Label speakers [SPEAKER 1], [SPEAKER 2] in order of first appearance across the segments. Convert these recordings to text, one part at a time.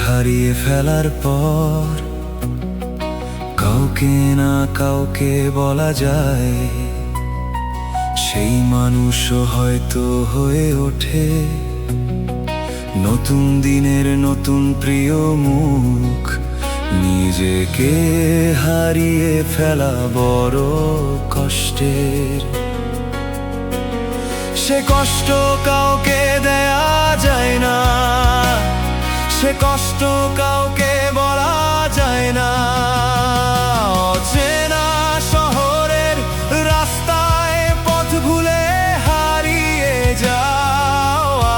[SPEAKER 1] হারিয়ে ফেলার পর কাউকে না কাউকে বলা যায়, সেই মানুষও হয়তো হয়ে ওঠে নতুন দিনের নতুন প্রিয় মুখ। নিজেকে হারিয়ে ফেলা বড় কষ্টের, সে কষ্ট কাউকে দেয়া যায় না, সে কষ্ট কাউকে বলা যায় না। অচেনা শহরের রাস্তায় পথ ভুলে হারিয়ে যাওয়া,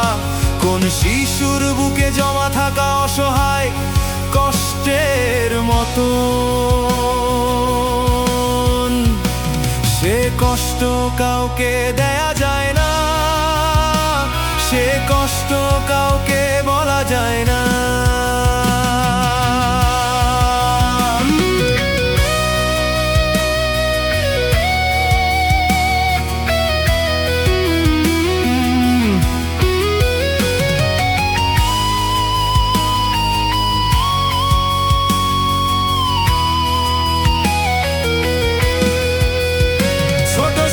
[SPEAKER 1] কোন শিশুর বুকে জমা থাকা অসহায় কষ্টের মতো, সে কষ্ট কাউকে দেয়া যায় না, সে কষ্ট কাউকে বলা যায় না।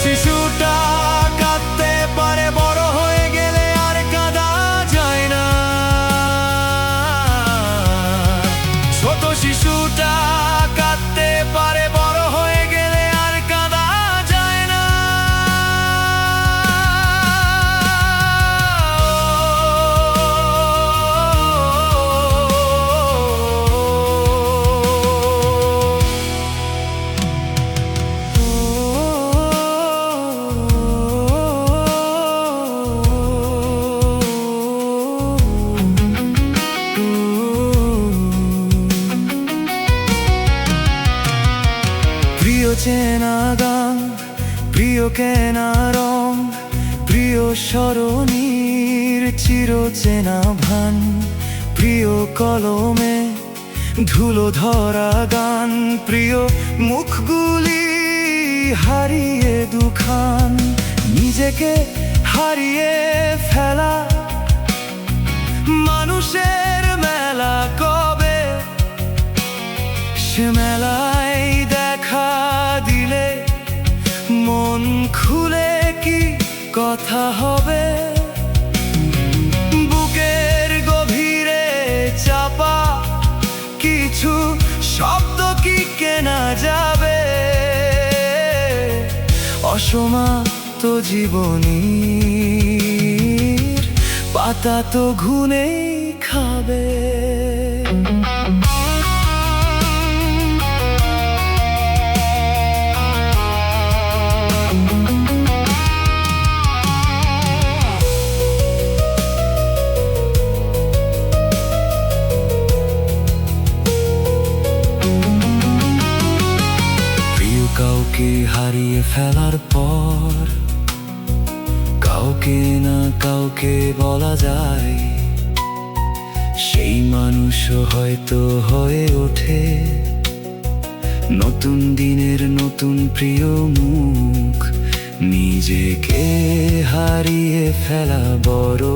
[SPEAKER 1] শিশুটা কাঁদতে পারে, বড় হয়ে গেলে আর কাঁদা যায় না। ছোট শিশুটা কাঁদতে পারে, বড় হয়ে গেলে আর কাঁদা যায় না। প্রিয় চেনা গান, প্রিয় কেনা রং, প্রিয় স্মরণীর চিরচেনা ভান, প্রিয় কলমে ধুলো ধরা গান, প্রিয় মুখগুলি হারিয়ে দুখান। নিজেকে হারিয়ে ফেলা মানুষের মেলা কবে, সে মেলায় দেখা দিলে মন খুলে কি কথা হবে? বুকের গভীরে চাপা কিছু শব্দ কি কেনা যাবে? অসমাপ্ত জীবনীর পাতা তো ঘুনেই খাবে। কাউকে হারিয়ে ফেলার পর কাউকে না কাউকে বলা যায়, সেই মানুষও হয়তো হয়ে ওঠে নতুন দিনের নতুন প্রিয় মুখ। নিজেকে হারিয়ে ফেলা বড়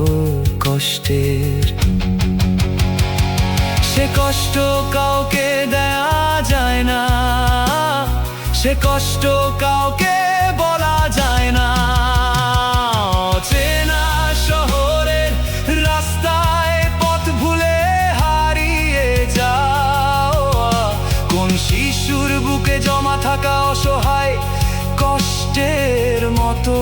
[SPEAKER 1] কষ্টের, সে কষ্ট কাউকে দেয়া যায় না, সে কষ্ট কাউকে বলা যায় না। অচেনা শহরের রাস্তায় পথ ভুলে হারিয়ে যাওয়া, কোন শিশুর বুকে জমা থাকা অসহায় কষ্টের মতো,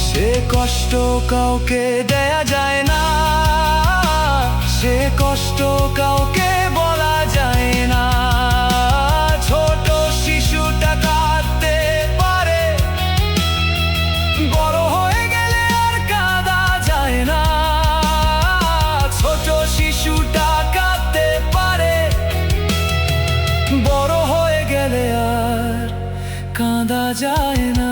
[SPEAKER 1] সে কষ্ট কাউকে দেয়া যায় না, সে কষ্ট কাউকে বলা যায় না। ছোট শিশুটা কাঁদতে পারে, বড় হয়ে গেলে আর কাঁদা যায় না। ছোট শিশুটা কাঁদতে পারে, বড় হয়ে গেলে আর কাঁদা যায় না।